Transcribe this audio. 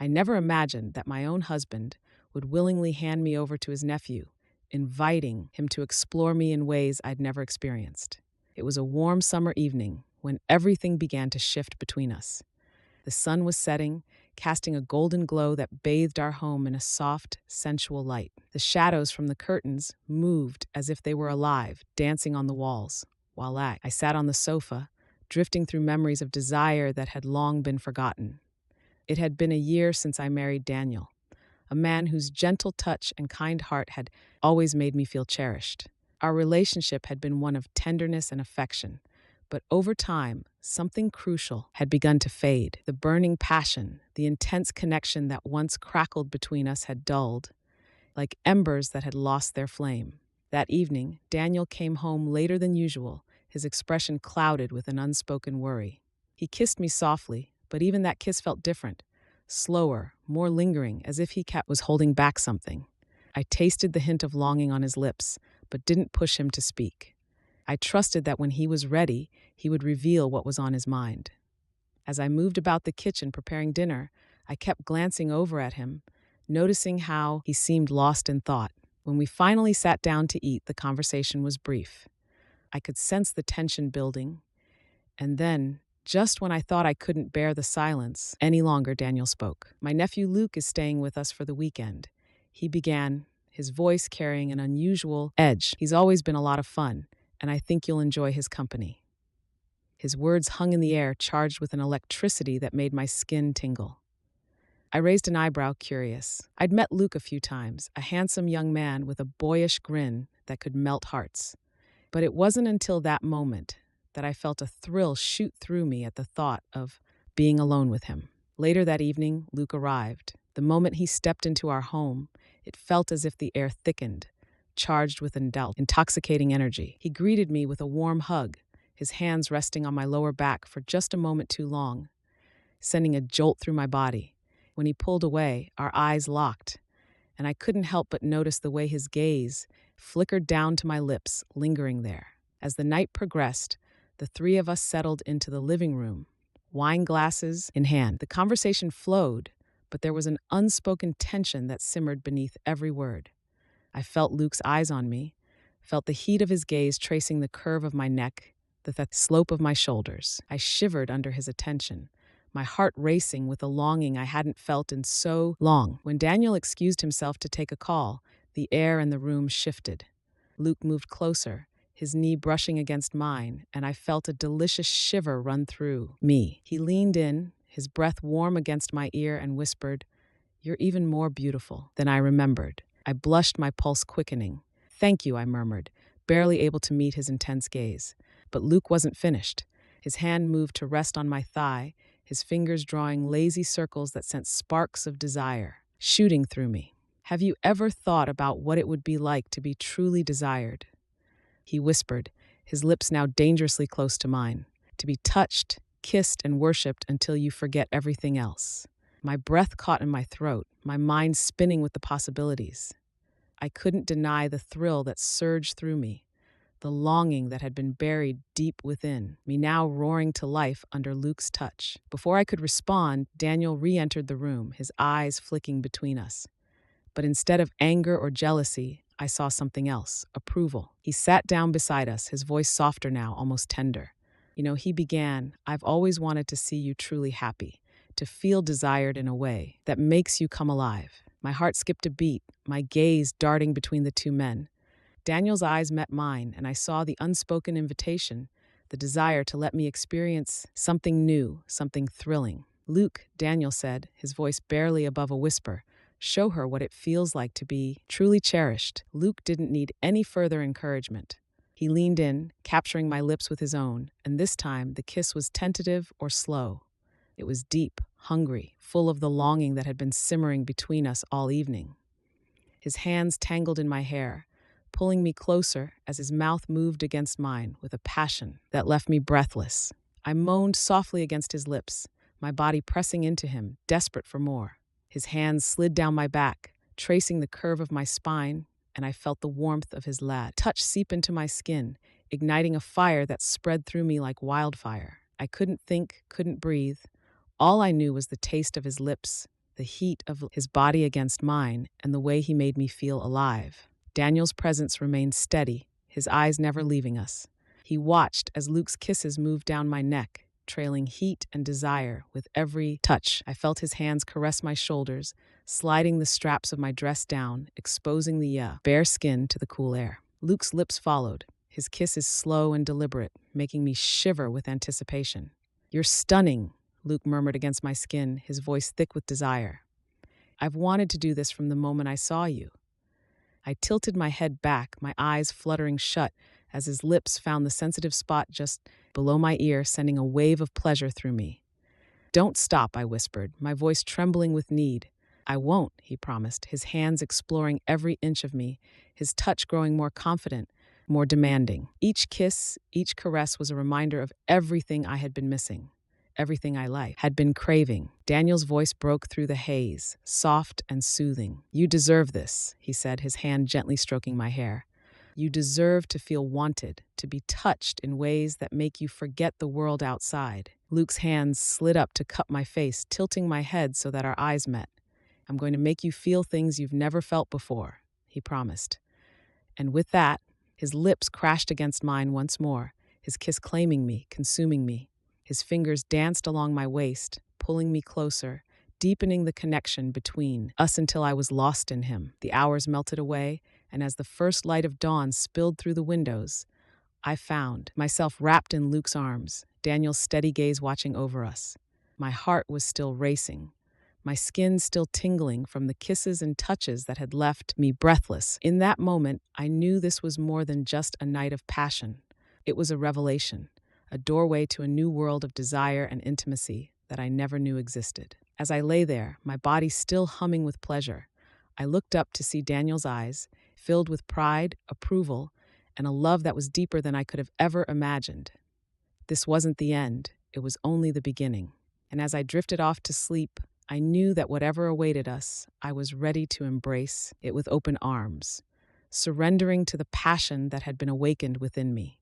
I never imagined that my own husband would willingly hand me over to his nephew, inviting him to explore me in ways I'd never experienced. It was a warm summer evening when everything began to shift between us. The sun was setting, casting a golden glow that bathed our home in a soft, sensual light. The shadows from the curtains moved as if they were alive, dancing on the walls, while I sat on the sofa, drifting through memories of desire that had long been forgotten. It had been a year since I married Daniel, a man whose gentle touch and kind heart had always made me feel cherished. Our relationship had been one of tenderness and affection, but over time, something crucial had begun to fade. The burning passion, the intense connection that once crackled between us had dulled, like embers that had lost their flame. That evening, Daniel came home later than usual, his expression clouded with an unspoken worry. He kissed me softly, but even that kiss felt different, slower, more lingering, as if was holding back something. I tasted the hint of longing on his lips, but didn't push him to speak. I trusted that when he was ready, he would reveal what was on his mind. As I moved about the kitchen preparing dinner, I kept glancing over at him, noticing how he seemed lost in thought. When we finally sat down to eat, the conversation was brief. I could sense the tension building, and then, just when I thought I couldn't bear the silence any longer, Daniel spoke. "My nephew Luke is staying with us for the weekend," he began, his voice carrying an unusual edge. "He's always been a lot of fun, and I think you'll enjoy his company." His words hung in the air, charged with an electricity that made my skin tingle. I raised an eyebrow, curious. I'd met Luke a few times, a handsome young man with a boyish grin that could melt hearts. But it wasn't until that moment that I felt a thrill shoot through me at the thought of being alone with him. Later that evening, Luke arrived. The moment he stepped into our home, it felt as if the air thickened, charged with intoxicating energy. He greeted me with a warm hug, his hands resting on my lower back for just a moment too long, sending a jolt through my body. When he pulled away, our eyes locked, and I couldn't help but notice the way his gaze flickered down to my lips, lingering there. As the night progressed, the three of us settled into the living room, wine glasses in hand. The conversation flowed, but there was an unspoken tension that simmered beneath every word. I felt Luke's eyes on me, felt the heat of his gaze tracing the curve of my neck, the slope of my shoulders. I shivered under his attention, my heart racing with a longing I hadn't felt in so long. When Daniel excused himself to take a call, the air in the room shifted. Luke moved closer, his knee brushing against mine, and I felt a delicious shiver run through me. He leaned in, his breath warm against my ear, and whispered, "You're even more beautiful than I remembered." I blushed, my pulse quickening. "Thank you," I murmured, barely able to meet his intense gaze. But Luke wasn't finished. His hand moved to rest on my thigh, his fingers drawing lazy circles that sent sparks of desire shooting through me. "Have you ever thought about what it would be like to be truly desired?" he whispered, his lips now dangerously close to mine. "To be touched, kissed, and worshipped until you forget everything else." My breath caught in my throat, my mind spinning with the possibilities. I couldn't deny the thrill that surged through me, the longing that had been buried deep within me now roaring to life under Luke's touch. Before I could respond, Daniel re-entered the room, his eyes flicking between us. But instead of anger or jealousy, I saw something else, approval. He sat down beside us, his voice softer now, almost tender. He began, "I've always wanted to see you truly happy, to feel desired in a way that makes you come alive." My heart skipped a beat, my gaze darting between the two men. Daniel's eyes met mine, and I saw the unspoken invitation, the desire to let me experience something new, something thrilling. "Luke," Daniel said, his voice barely above a whisper, "show her what it feels like to be truly cherished." Luke didn't need any further encouragement. He leaned in, capturing my lips with his own, and this time the kiss was tentative or slow. It was deep, hungry, full of the longing that had been simmering between us all evening. His hands tangled in my hair, pulling me closer as his mouth moved against mine with a passion that left me breathless. I moaned softly against his lips, my body pressing into him, desperate for more. His hands slid down my back, tracing the curve of my spine, and I felt the warmth of his touch seep into my skin, igniting a fire that spread through me like wildfire. I couldn't think, couldn't breathe. All I knew was the taste of his lips, the heat of his body against mine, and the way he made me feel alive. Daniel's presence remained steady, his eyes never leaving us. He watched as Luke's kisses moved down my neck, trailing heat and desire with every touch. I felt his hands caress my shoulders, sliding the straps of my dress down, exposing the bare skin to the cool air. Luke's lips followed, his kisses slow and deliberate, making me shiver with anticipation. "You're stunning," Luke murmured against my skin, his voice thick with desire. "I've wanted to do this from the moment I saw you." I tilted my head back, my eyes fluttering shut, as his lips found the sensitive spot just below my ear, sending a wave of pleasure through me. "Don't stop," I whispered, my voice trembling with need. "I won't," he promised, his hands exploring every inch of me, his touch growing more confident, more demanding. Each kiss, each caress was a reminder of everything I had been missing, everything I liked, had been craving. Daniel's voice broke through the haze, soft and soothing. "You deserve this," he said, his hand gently stroking my hair. "You deserve to feel wanted, to be touched in ways that make you forget the world outside." Luke's hands slid up to cup my face, tilting my head so that our eyes met. "I'm going to make you feel things you've never felt before," he promised. And with that, his lips crashed against mine once more, his kiss claiming me, consuming me. His fingers danced along my waist, pulling me closer, deepening the connection between us until I was lost in him. The hours melted away, and as the first light of dawn spilled through the windows, I found myself wrapped in Luke's arms, Daniel's steady gaze watching over us. My heart was still racing, my skin still tingling from the kisses and touches that had left me breathless. In that moment, I knew this was more than just a night of passion. It was a revelation, a doorway to a new world of desire and intimacy that I never knew existed. As I lay there, my body still humming with pleasure, I looked up to see Daniel's eyes, filled with pride, approval, and a love that was deeper than I could have ever imagined. This wasn't the end, it was only the beginning. And as I drifted off to sleep, I knew that whatever awaited us, I was ready to embrace it with open arms, surrendering to the passion that had been awakened within me.